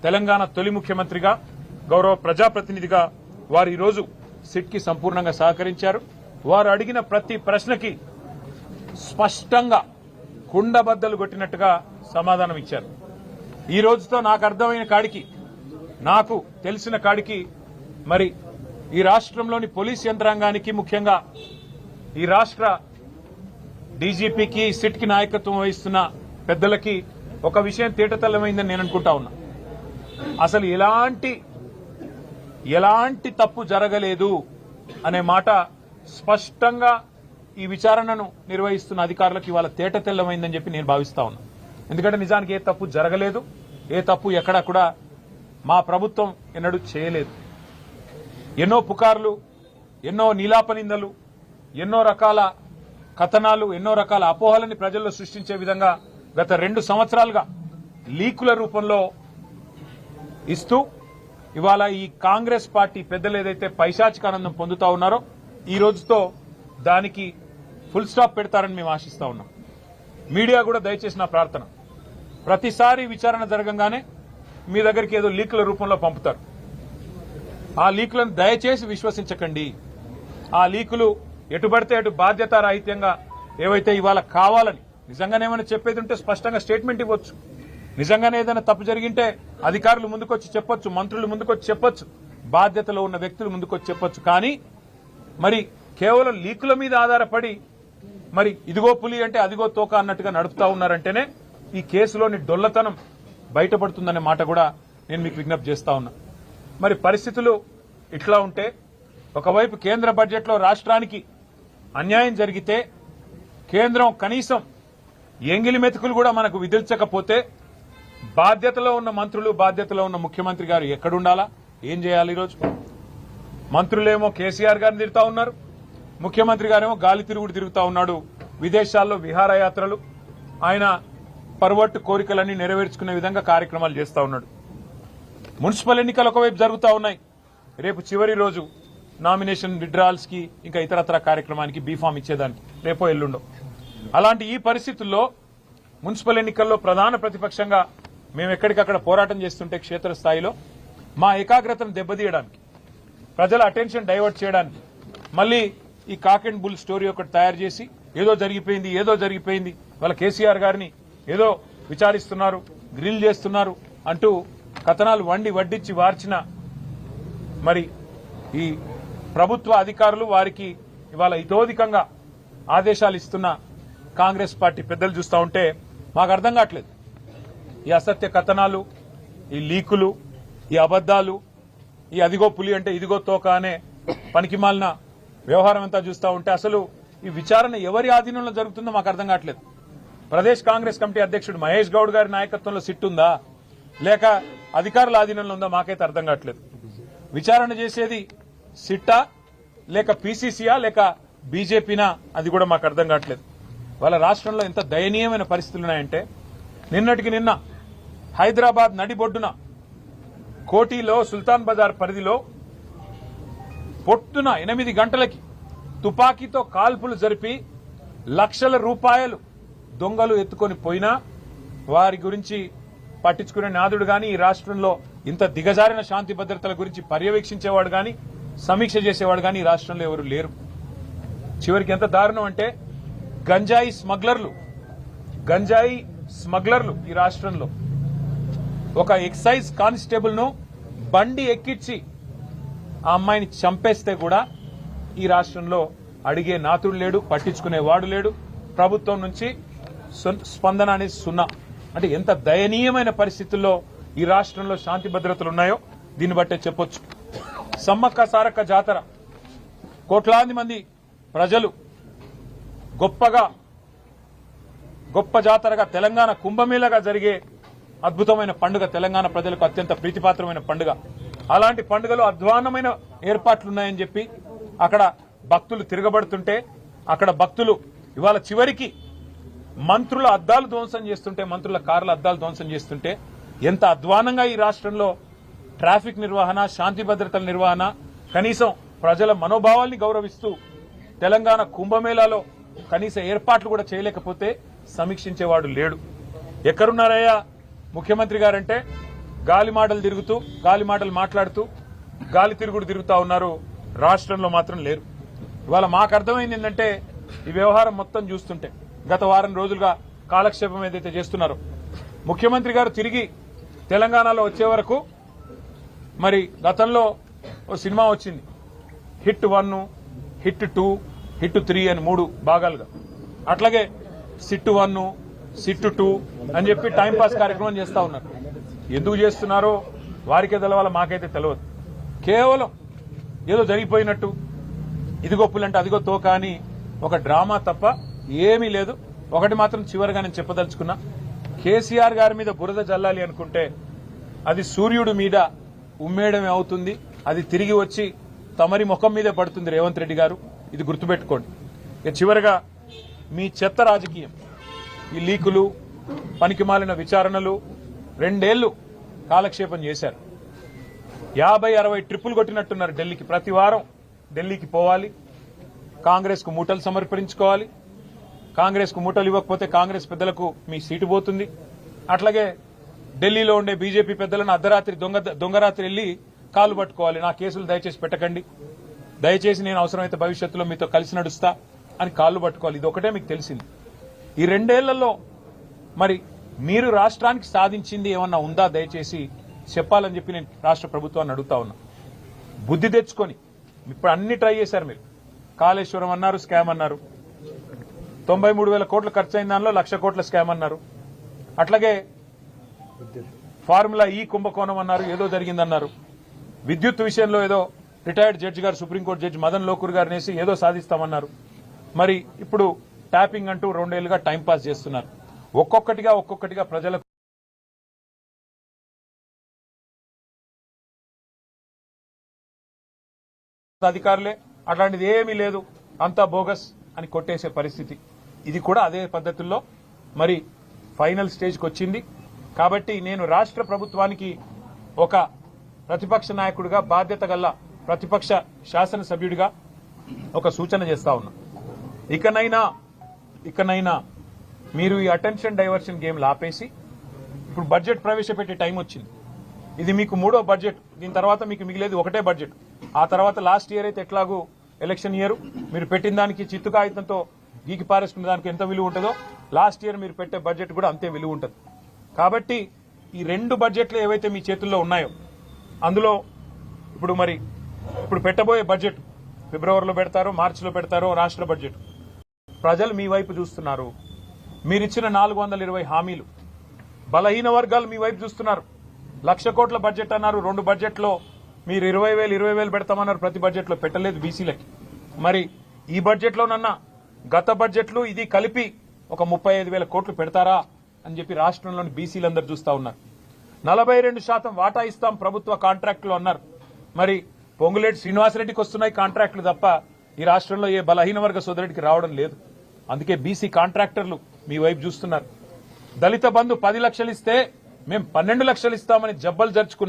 తెలంగాణ తొలి ముఖ్యమంత్రిగా గౌరవ ప్రజాప్రతినిధిగా వారు ఈరోజు సిట్ కి సంపూర్ణంగా సహకరించారు. వారు అడిగిన ప్రతి ప్రశ్నకి స్పష్టంగా కుండబద్దలు కొట్టినట్టుగా సమాధానం ఇచ్చారు. ఈ రోజుతో నాకు అర్థమైన కాడికి, నాకు తెలిసిన కాడికి మరి ఈ రాష్ట్రంలోని పోలీస్ యంత్రాంగానికి, ముఖ్యంగా ఈ రాష్ట్ర డీజీపీకి, సిట్ కి నాయకత్వం వహిస్తున్న పెద్దలకి ఒక విషయం తేటతెల్లమైందని నేను అనుకుంటా ఉన్నా. అసలు ఎలాంటి తప్పు జరగలేదు అనే మాట స్పష్టంగా ఈ విచారణను నిర్వహిస్తున్న అధికారులకు ఇవాళ తేటతెల్లమైందని చెప్పి నేను భావిస్తా ఉన్నా. ఎందుకంటే నిజానికి ఏ తప్పు జరగలేదు, ఏ తప్పు ఎక్కడా కూడా మా ప్రభుత్వం ఎన్నడూ చేయలేదు. ఎన్నో పుకార్లు, ఎన్నో నీలాపనిందలు, ఎన్నో రకాల కథనాలు, ఎన్నో రకాల అపోహలని ప్రజల్లో సృష్టించే విధంగా గత 2 సంవత్సరాలుగా లీకుల రూపంలో ఇస్తూ ఇవాళ ఈ కాంగ్రెస్ పార్టీ పెద్దలు ఏదైతే పైశాచికానందం పొందుతా ఉన్నారో ఈ రోజుతో దానికి ఫుల్ స్టాప్ పెడతారని మేము ఆశిస్తా ఉన్నాం. మీడియా కూడా దయచేసి నా ప్రార్థన, ప్రతిసారి విచారణ జరగంగానే మీ దగ్గరికి ఏదో లీకుల రూపంలో పంపుతారు. ఆ లీకులను దయచేసి విశ్వసించకండి. ఆ లీకులు ఎటుబడితే అటు బాధ్యతారాహిత్యంగా ఏవైతే ఇవాళ కావాలని నిజంగానే ఏమైనా చెప్పేది ఉంటే స్పష్టంగా స్టేట్మెంట్ ఇవ్వచ్చు. నిజంగానే ఏదైనా తప్పు జరిగింటే అధికారులు ముందుకొచ్చి చెప్పొచ్చు, మంత్రులు ముందుకొచ్చి చెప్పొచ్చు, బాధ్యతలో ఉన్న వ్యక్తులు ముందుకొచ్చి చెప్పొచ్చు. కానీ మరి కేవలం లీకుల మీద ఆధారపడి మరి ఇదిగో పులి అంటే అదిగో తోక అన్నట్టుగా నడుపుతా ఉన్నారంటేనే ఈ కేసులోని డొల్లతనం బయటపడుతుందనే మాట కూడా నేను మీకు విజ్ఞప్తి చేస్తా ఉన్నా. మరి పరిస్థితులు ఇట్లా ఉంటే ఒకవైపు కేంద్ర బడ్జెట్లో రాష్ట్రానికి అన్యాయం జరిగితే కేంద్రం కనీసం ఎంగిలి మెతుకులు కూడా మనకు విధించకపోతే బాధ్యతలో ఉన్న మంత్రులు, బాధ్యతలో ఉన్న ముఖ్యమంత్రి గారు ఎక్కడుండాలా, ఏం చేయాలి? ఈరోజు మంత్రులేమో కేసీఆర్ గారిని తిరుగుతా ఉన్నారు, ముఖ్యమంత్రి గారేమో గాలి తిరుగుడు తిరుగుతా ఉన్నాడు. విదేశాల్లో విహారయాత్రలు, ఆయన పర్వట్టు కోరికలన్నీ నెరవేర్చుకునే విధంగా కార్యక్రమాలు చేస్తా ఉన్నాడు. మున్సిపల్ ఎన్నికలు ఒకవైపు జరుగుతూ ఉన్నాయి. రేపు చివరి రోజు నామినేషన్ విత్డ్రాల్స్ కి ఇంకా ఇతరత్ర కార్యక్రమానికి బీఫామ్ ఇచ్చేదానికి రేపో ఎల్లుండో. అలాంటి ఈ పరిస్థితుల్లో మున్సిపల్ ఎన్నికల్లో ప్రధాన ప్రతిపక్షంగా మేము ఎక్కడికక్కడ పోరాటం చేస్తుంటే క్షేత్రస్థాయిలో మా ఏకాగ్రతను దెబ్బతీయడానికి, ప్రజల అటెన్షన్ డైవర్ట్ చేయడానికి మళ్ళీ ఈ కాక్ అండ్ బుల్ స్టోరీ ఒకటి తయారు చేసి ఏదో జరిగిపోయింది వాళ్ళ కేసీఆర్ గారిని ఏదో విచారిస్తున్నారు, గ్రిల్ చేస్తున్నారు అంటూ కథనాలు వడ్డించి వార్చిన మరి ఈ ప్రభుత్వ అధికారులు, వారికి ఇవాళ ఇతోధికంగా ఆదేశాలు ఇస్తున్న కాంగ్రెస్ పార్టీ పెద్దలు చూస్తూ ఉంటే మాకు అర్థం కావట్లేదు. ఈ అసత్య కథనాలు, ఈ లీకులు, ఈ అబద్దాలు, ఈ అదిగో పులి అంటే ఇదిగో తోక అనే పనికిమాలిన వ్యవహారం అంతా చూస్తూ ఉంటే అసలు ఈ విచారణ ఎవరి ఆధీనంలో జరుగుతుందో మాకు అర్థం కావట్లేదు. ప్రదేశ్ కాంగ్రెస్ కమిటీ అధ్యక్షుడు మహేష్ గౌడ్ గారి నాయకత్వంలో సిట్ ఉందా, లేక అధికారుల ఆధీనంలో ఉందా మాకైతే అర్థం కావట్లేదు. విచారణ చేసేది సిట్టా, లేక పీసీసీయా, లేక బీజేపీనా, అది కూడా మాకు అర్థం కావట్లేదు. వాళ్ళ రాష్ట్రంలో ఎంత దయనీయమైన పరిస్థితులు ఉన్నాయంటే నిన్నటికి నిన్న హైదరాబాద్ నడిబొడ్డున కోటిలో సుల్తాన్ బజార్ పరిధిలో పొట్టున 8 గంటలకి తుపాకీతో కాల్పులు జరిపి లక్షల రూపాయలు దొంగలు ఎత్తుకొని పోయినా వారి గురించి పట్టించుకునే నాదుడు గాని, ఈ రాష్ట్రంలో ఇంత దిగజారిన శాంతి భద్రతల గురించి పర్యవేక్షించేవాడు గాని, సమీక్ష చేసేవాడు గాని ఈ రాష్ట్రంలో ఎవరు లేరు. చివరికి ఎంత దారుణం అంటే గంజాయి స్మగ్లర్లు ఈ రాష్ట్రంలో ఒక ఎక్సైజ్ కానిస్టేబుల్ ను బండి ఎక్కించి ఆ అమ్మాయిని చంపేస్తే కూడా ఈ రాష్ట్రంలో అడిగే నాతుడు లేడు, పట్టించుకునేవాడు లేడు. ప్రభుత్వం నుంచి స్పందన అనేది 0. అంటే ఎంత దయనీయమైన పరిస్థితుల్లో ఈ రాష్ట్రంలో శాంతి భద్రతలు ఉన్నాయో దీన్ని బట్టే చెప్పొచ్చు. సమ్మక్క సారక్క జాతర, కోట్లాది మంది ప్రజలు గొప్ప జాతరగా, తెలంగాణ కుంభమేళగా జరిగే అద్భుతమైన పండుగ, తెలంగాణ ప్రజలకు అత్యంత ప్రీతిపాత్రమైన పండుగ. అలాంటి పండుగలో అధ్వాన్నమైన ఏర్పాట్లున్నాయని చెప్పి అక్కడ భక్తులు తిరగబడుతుంటే, అక్కడ భక్తులు ఇవాళ చివరికి మంత్రుల అద్దాలు ధ్వంసం చేస్తుంటే, మంత్రుల కార్ల అద్దాలు ధ్వంసం చేస్తుంటే ఎంత అధ్వానంగా ఈ రాష్ట్రంలో ట్రాఫిక్ నిర్వహణ, శాంతి భద్రతల నిర్వహణ, కనీసం ప్రజల మనోభావాల్ని గౌరవిస్తూ తెలంగాణ కుంభమేళాలో కనీస ఏర్పాట్లు కూడా చేయలేకపోతే సమీక్షించేవాడు లేడు. ఎక్కడున్నారయ్యా ముఖ్యమంత్రి గారంటే గాలి మాటలు తిరుగుతూ గాలి మాటలు మాట్లాడుతూ గాలి తిరుగుడు తిరుగుతా ఉన్నారు. రాష్ట్రంలో మాత్రం లేరు. ఇవాళ మాకు అర్థమైంది ఏంటంటే ఈ వ్యవహారం మొత్తం చూస్తుంటే గత వారం రోజులుగా కాలక్షేపం ఏదైతే చేస్తున్నారో ముఖ్యమంత్రి గారు తిరిగి తెలంగాణలో వచ్చే వరకు మరి గతంలో ఓ సినిమా వచ్చింది హిట్ 1, హిట్ 2, హిట్ 3 అని 3 భాగాలుగా. అట్లాగే సిట్ 1, సిట్ 2 అని చెప్పి టైంపాస్ కార్యక్రమం చేస్తా ఉన్నారు. ఎందుకు చేస్తున్నారో వారికే తెలవాలో మాకైతే తెలియదు. కేవలం ఏదో జరిగిపోయినట్టు ఇదిగో పులంటే అదిగో తోక అని ఒక డ్రామా తప్ప ఏమీ లేదు. ఒకటి మాత్రం చివరిగా నేను చెప్పదలుచుకున్నా, కేసీఆర్ గారి మీద బురద జల్లాలి అనుకుంటే అది సూర్యుడి మీద ఉమ్మేయడమే అవుతుంది. అది తిరిగి వచ్చి తమరి ముఖం మీదే పడుతుంది రేవంత్ రెడ్డి గారు. ఇది గుర్తుపెట్టుకోండి. ఇక చివరిగా మీ చెత్త రాజకీయం, ఈ లీకులు, పనికిమాలిన విచారణలు 2 ఏళ్లు కాలక్షేపం చేశారు. 50-60 ట్రిప్పులు కొట్టినట్టున్నారు ఢిల్లీకి. ప్రతి వారం ఢిల్లీకి పోవాలి, కాంగ్రెస్ కు మూటలు సమర్పించుకోవాలి. కాంగ్రెస్ కు మూటలు ఇవ్వకపోతే కాంగ్రెస్ పెద్దలకు మీ సీటు పోతుంది. అట్లాగే ఢిల్లీలో ఉండే బీజేపీ పెద్దలను అర్ధరాత్రి దొంగరాత్రి వెళ్లి కాలు పట్టుకోవాలి. నా కేసులు దయచేసి పెట్టకండి, దయచేసి నేను అవసరమైతే భవిష్యత్తులో మీతో కలిసి నడుస్తా అని కాళ్లు పట్టుకోవాలి. ఇది ఒకటే మీకు తెలిసింది. ఈ 2 ఏళ్లలో మరి మీరు రాష్ట్రానికి సాధించింది ఏమన్నా ఉందా దయచేసి చెప్పాలని చెప్పి నేను రాష్ట్ర ప్రభుత్వాన్ని అడుగుతా ఉన్నా. బుద్ధి తెచ్చుకొని ఇప్పుడు అన్ని ట్రై చేశారు మీరు. కాళేశ్వరం అన్నారు, స్కామ్ అన్నారు. 93,000 కోట్లు ఖర్చు అయిన దానిలో 1,00,000 కోట్ల స్కామ్ అన్నారు. అట్లాగే ఫార్ములా ఈ కుంభకోణం అన్నారు, ఏదో జరిగిందన్నారు. విద్యుత్ విషయంలో ఏదో రిటైర్డ్ జడ్జి గారు, సుప్రీంకోర్టు జడ్జి మదన్ లోకూర్ గారు నేసి ఏదో సాధిస్తామన్నారు. మరి ఇప్పుడు ట్యాపింగ్ అంటూ 2 ఏళ్లుగా టైంపాస్ చేస్తున్నారు. ఒక్కొక్కటిగా ప్రజలకు అధికారులే, అట్లాంటిది ఏమీ లేదు, అంతా బోగస్ అని కొట్టేసే పరిస్థితి. ఇది కూడా అదే పద్ధతుల్లో మరి ఫైనల్ స్టేజ్కి వచ్చింది. కాబట్టి నేను రాష్ట్ర ప్రభుత్వానికి ఒక ప్రతిపక్ష నాయకుడిగా, బాధ్యత గల ప్రతిపక్ష శాసనసభ్యుడిగా ఒక సూచన చేస్తా ఉన్నా. ఇకనైనా మీరు ఈ అటెన్షన్ డైవర్షన్ గేమ్లు ఆపేసి ఇప్పుడు బడ్జెట్ ప్రవేశపెట్టే టైం వచ్చింది. ఇది మీకు 3వ బడ్జెట్. దీని తర్వాత మీకు మిగిలేది ఒకటే బడ్జెట్. ఆ తర్వాత లాస్ట్ ఇయర్ అయితే ఎట్లాగూ ఎలక్షన్ ఇయర్, మీరు పెట్టిన దానికి చిత్తు కాగితంతో గీకి పారేసుకున్న దానికి ఎంత విలువ ఉంటుందో లాస్ట్ ఇయర్ మీరు పెట్టే బడ్జెట్ కూడా అంతే విలువ ఉంటుంది. కాబట్టి ఈ 2 బడ్జెట్లు ఏవైతే మీ చేతుల్లో ఉన్నాయో అందులో ఇప్పుడు పెట్టబోయే బడ్జెట్ ఫిబ్రవరిలో పెడతారో, మార్చిలో పెడతారో రాష్ట్ర బడ్జెట్. ప్రజలు మీ వైపు చూస్తున్నారు. మీరిచ్చిన 420 హామీలు, బలహీన వర్గాలు మీ వైపు చూస్తున్నారు. 1,00,000 కోట్ల బడ్జెట్ అన్నారు. 2 బడ్జెట్లో మీరు 20,000 పెడతామన్నారు. ప్రతి బడ్జెట్లో పెట్టలేదు బీసీలకి. మరి ఈ బడ్జెట్లోనన్నా గత బడ్జెట్లు ఇది కలిపి ఒక 35,000 కోట్లు పెడతారా అని చెప్పి రాష్ట్రంలోని బీసీలందరూ చూస్తా ఉన్నారు. 42% వాటా ఇస్తాం ప్రభుత్వ కాంట్రాక్టులు అన్నారు. మరి పొంగులేటి శ్రీనివాసరెడ్డికి వస్తున్నాయి కాంట్రాక్టులు తప్ప ఈ రాష్ట్రంలో ఏ బలహీన వర్గ సోదరుడికి రావడం లేదు. అందుకే బీసీ కాంట్రాక్టర్లు మీ వైపు చూస్తున్నారు. దళిత బంధు 10 లక్షలు ఇస్తే మేము 12 లక్షలు ఇస్తామని జబ్బలు జరుచుకున్నారు.